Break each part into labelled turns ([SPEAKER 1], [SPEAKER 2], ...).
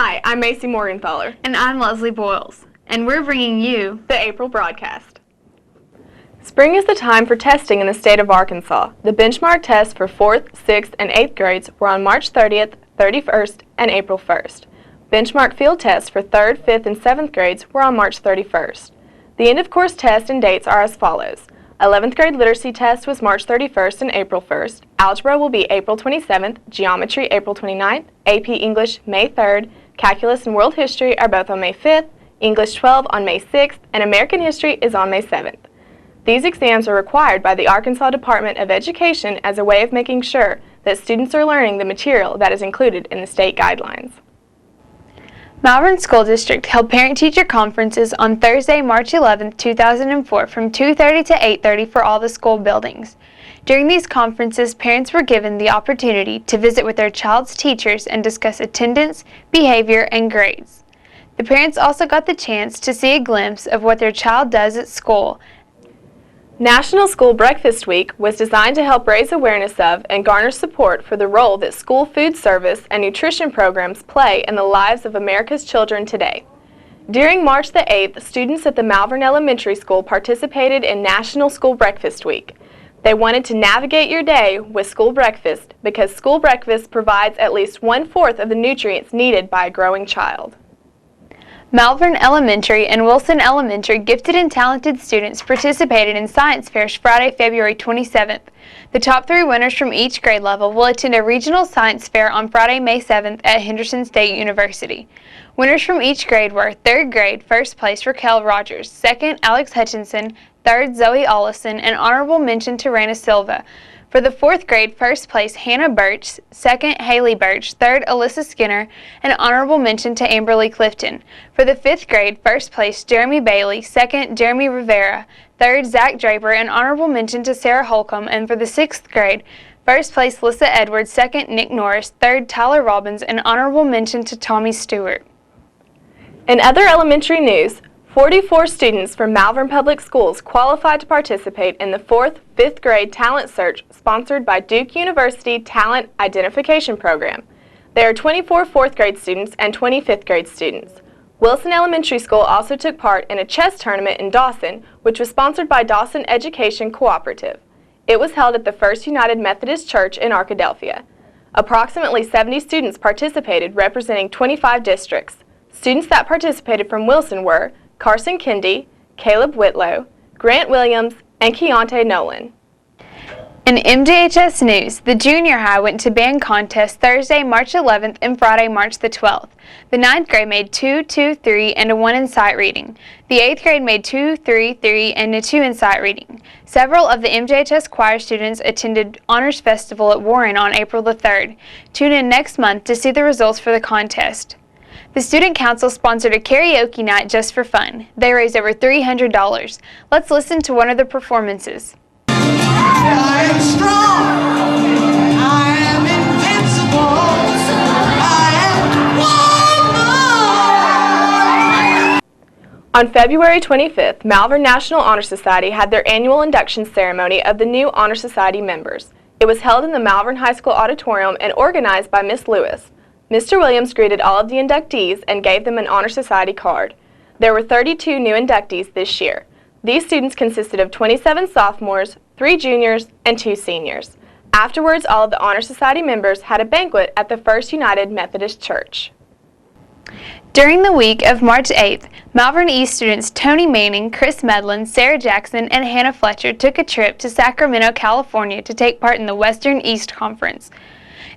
[SPEAKER 1] Hi, I'm Macy Morgenthaler.
[SPEAKER 2] And I'm Leslie Boyles. And we're bringing you
[SPEAKER 1] the April broadcast. Spring is the time for testing in the state of Arkansas. The benchmark tests for 4th, 6th, and 8th grades were on March 30th, 31st, and April 1st. Benchmark field tests for 3rd, 5th, and 7th grades were on March 31st. The end-of-course test and dates are as follows. 11th grade literacy test was March 31st and April 1st. Algebra will be April 27th, Geometry April 29th, AP English May 3rd, Calculus and World History are both on May 5th, English 12 on May 6th, and American History is on May 7th. These exams are required by the Arkansas Department of Education as a way of making sure that students are learning the material that is included in the state guidelines.
[SPEAKER 2] Malvern School District held parent-teacher conferences on Thursday, March 11, 2004 from 2:30 to 8:30 for all the school buildings. During these conferences, parents were given the opportunity to visit with their child's teachers and discuss attendance, behavior, and grades. The parents also got the chance to see a glimpse of what their child does at school.
[SPEAKER 1] National School Breakfast Week was designed to help raise awareness of and garner support for the role that school food service and nutrition programs play in the lives of America's children today. During March the 8th, students at the Malvern Elementary School participated in National School Breakfast Week. They wanted to navigate your day with school breakfast because school breakfast provides at least 1/4 of the nutrients needed by a growing child.
[SPEAKER 2] Malvern Elementary and Wilson Elementary gifted and talented students participated in science fairs Friday, February 27th. The top 3 winners from each grade level will attend a regional science fair on Friday, May 7th at Henderson State University. Winners from each grade were 3rd grade, first place Raquel Rogers, 2nd Alex Hutchinson, 3rd Zoe Ollison, and honorable mention to Raina Silva. For the 4th grade, first place Hannah Birch, 2nd Haley Birch, 3rd Alyssa Skinner, and honorable mention to Amberly Clifton. For the 5th grade, first place Jeremy Bailey, 2nd Jeremy Rivera, 3rd Zach Draper, and honorable mention to Sarah Holcomb. And for the 6th grade, first place Lissa Edwards, 2nd Nick Norris, 3rd Tyler Robbins, and honorable mention to Tommy Stewart.
[SPEAKER 1] In other elementary news, 44 students from Malvern Public Schools qualified to participate in the 4th, 5th grade talent search sponsored by Duke University Talent Identification Program. There are 24 4th grade students and 20 5th grade students. Wilson Elementary School also took part in a chess tournament in Dawson, which was sponsored by Dawson Education Cooperative. It was held at the First United Methodist Church in Arkadelphia. Approximately 70 students participated, representing 25 districts. Students that participated from Wilson were Carson Kendi, Caleb Whitlow, Grant Williams, and Keontae Nolan.
[SPEAKER 2] In MJHS news, the junior high went to band contest Thursday, March 11th and Friday, March the 12th. The 9th grade made 2, 2, 3, and a 1 in sight reading. The 8th grade made 2, 3, 3, and a 2 in sight reading. Several of the MJHS choir students attended Honors Festival at Warren on April the 3rd. Tune in next month to see the results for the contest. The Student Council sponsored a karaoke night just for fun. They raised over $300. Let's listen to one of the performances.
[SPEAKER 3] I am strong. I am invincible. I am wonderful.
[SPEAKER 1] On February 25th, Malvern National Honor Society had their annual induction ceremony of the new Honor Society members. It was held in the Malvern High School auditorium and organized by Miss Lewis. Mr. Williams greeted all of the inductees and gave them an Honor Society card. There were 32 new inductees this year. These students consisted of 27 sophomores, 3 juniors, and 2 seniors. Afterwards, all of the Honor Society members had a banquet at the First United Methodist Church.
[SPEAKER 2] During the week of March 8th, Malvern East students Tony Manning, Chris Medlin, Sarah Jackson, and Hannah Fletcher took a trip to Sacramento, California to take part in the Western East Conference.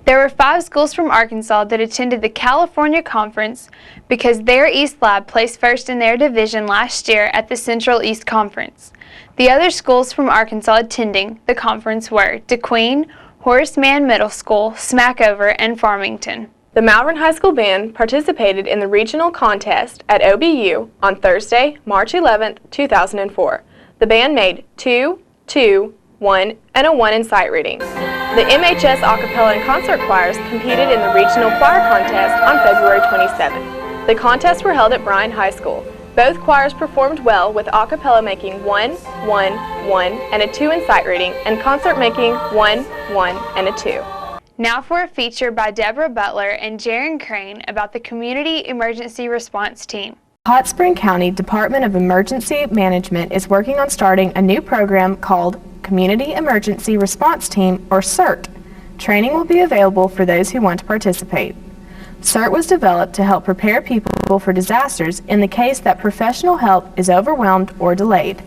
[SPEAKER 2] There were 5 schools from Arkansas that attended the California Conference because their East Lab placed first in their division last year at the Central East Conference. The other schools from Arkansas attending the conference were DeQueen, Horace Mann Middle School, Smackover, and Farmington.
[SPEAKER 1] The Malvern High School Band participated in the regional contest at OBU on Thursday, March 11, 2004. The band made 2, 2, 1, and a 1 in sight reading. The MHS Acapella and Concert Choirs competed in the Regional Choir Contest on February 27th. The contests were held at Bryan High School. Both choirs performed well, with acapella making 1, 1, 1, and a 2 in sight reading, and concert making 1, 1, and a 2.
[SPEAKER 2] Now for a feature by Deborah Butler and Jaron Crane about the Community Emergency Response Team.
[SPEAKER 1] Hot Spring County Department of Emergency Management is working on starting a new program called Community Emergency Response Team, or CERT. Training will be available for those who want to participate. CERT was developed to help prepare people for disasters in the case that professional help is overwhelmed or delayed.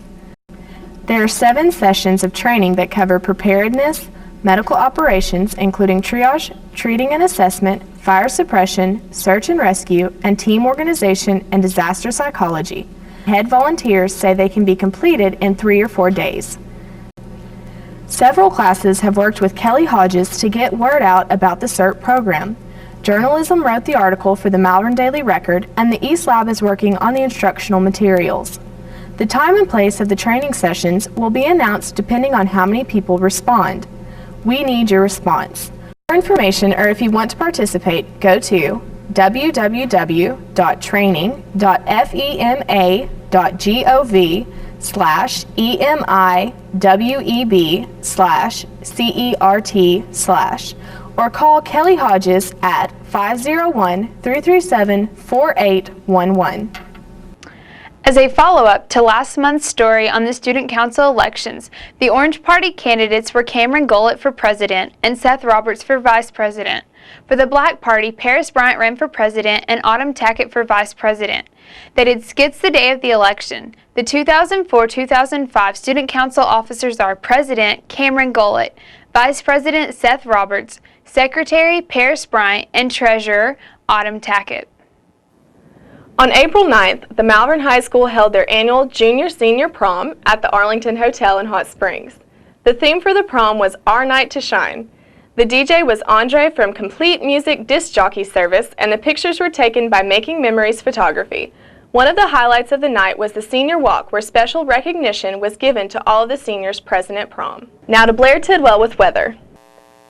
[SPEAKER 1] There are 7 sessions of training that cover preparedness, medical operations, including triage, treating and assessment, fire suppression, search and rescue, and team organization and disaster psychology. Head volunteers say they can be completed in 3 or 4 days. Several classes have worked with Kelly Hodges to get word out about the CERT program. Journalism wrote the article for the Malvern Daily Record, and the East Lab is working on the instructional materials. The time and place of the training sessions will be announced depending on how many people respond. We need your response. For more information, or if you want to participate, go to www.training.fema.gov/EMIWEB/CERT/ or call Kelly Hodges at 501-337-4811.
[SPEAKER 2] As a follow-up to last month's story on the Student Council elections, the Orange Party candidates were Cameron Gullett for president and Seth Roberts for vice president. For the Black Party, Paris Bryant ran for president and Autumn Tackett for vice president. They did skits the day of the election. The 2004-2005 Student Council officers are President Cameron Gullett, Vice President Seth Roberts, Secretary Paris Bryant, and Treasurer Autumn Tackett.
[SPEAKER 1] On April 9th, the Malvern High School held their annual Junior-Senior Prom at the Arlington Hotel in Hot Springs. The theme for the prom was Our Night to Shine. The DJ was Andre from Complete Music Disc Jockey Service, and the pictures were taken by Making Memories Photography. One of the highlights of the night was the senior walk, where special recognition was given to all of the seniors present at prom. Now to Blair Tidwell with weather.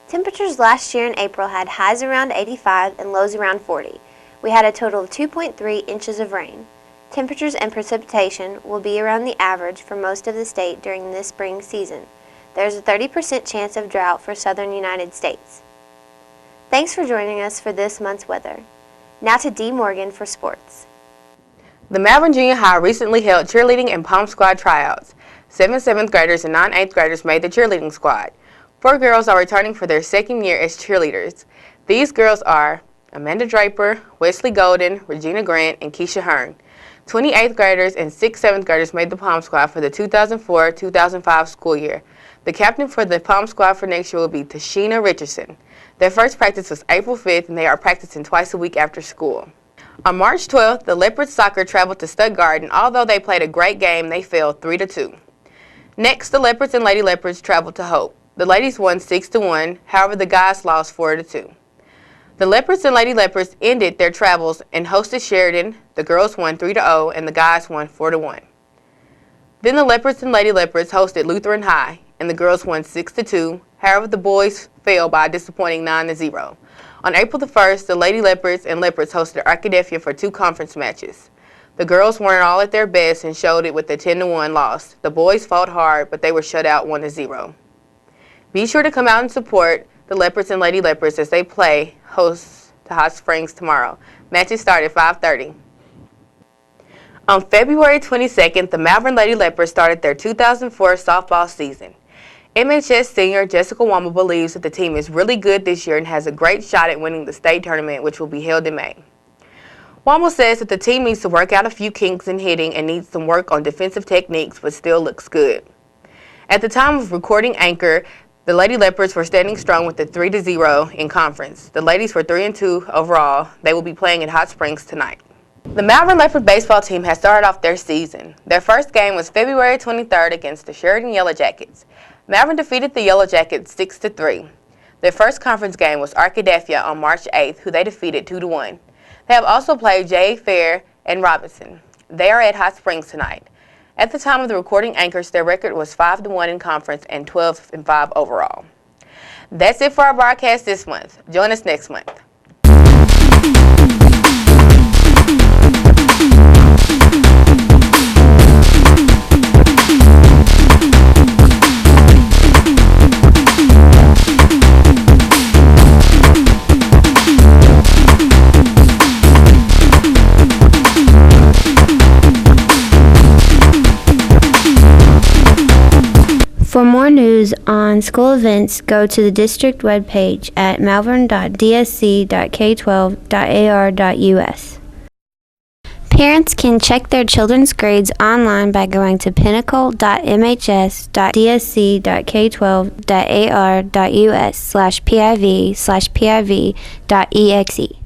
[SPEAKER 4] Temperatures last year in April had highs around 85 and lows around 40. We had a total of 2.3 inches of rain. Temperatures and precipitation will be around the average for most of the state during this spring season. There is a 30% chance of drought for southern United States. Thanks for joining us for this month's weather. Now to Dee Morgan for sports.
[SPEAKER 5] The Malvern Junior High recently held cheerleading and pom squad tryouts. 7 7th graders and 9 8th graders made the cheerleading squad. 4 girls are returning for their second year as cheerleaders. These girls are Amanda Draper, Wesley Golden, Regina Grant, and Keisha Hearn. 20 8th graders and 6 7th graders made the pom squad for the 2004-2005 school year. The captain for the pom squad for next year will be Tashina Richardson. Their first practice was April 5th, and they are practicing twice a week after school. On March 12th, the Leopards soccer traveled to Stuttgart, and although they played a great game, they fell 3-2. Next, the Leopards and Lady Leopards traveled to Hope. The ladies won 6-1, however the guys lost 4-2. The Leopards and Lady Leopards ended their travels and hosted Sheridan. The girls won 3-0 and the guys won 4-1. Then the Leopards and Lady Leopards hosted Lutheran High, and the girls won 6-2, however the boys fell by a disappointing 9-0. On April the 1st, the Lady Leopards and Leopards hosted Arkadelphia for 2 conference matches. The girls weren't all at their best and showed it with a 10-1 loss. The boys fought hard, but they were shut out 1-0. Be sure to come out and support the Leopards and Lady Leopards as they play host to Hot Springs tomorrow. Matches start at 5:30. On February 22nd, the Malvern Lady Leopards started their 2004 softball season. MHS senior Jessica Wamba believes that the team is really good this year and has a great shot at winning the state tournament, which will be held in May. Wamba says that the team needs to work out a few kinks in hitting and needs some work on defensive techniques, but still looks good. At the time of recording Anchor, the Lady Leopards were standing strong with a 3-0 in conference. The ladies were 3-2 overall. They will be playing at Hot Springs tonight. The Malvern Leopard baseball team has started off their season. Their first game was February 23rd against the Sheridan Yellow Jackets. Malvern defeated the Yellow Jackets 6-3. Their first conference game was Arkadelphia on March 8th, who they defeated 2-1. They have also played Jay Fair and Robinson. They are at Hot Springs tonight. At the time of the recording Anchors, their record was 5-1 in conference and 12-5 overall. That's it for our broadcast this month. Join us next month.
[SPEAKER 6] on school events, go to the district webpage at malvern.dsc.k12.ar.us. Parents can check their children's grades online by going to pinnacle.mhs.dsc.k12.ar.us/piv/piv.exe.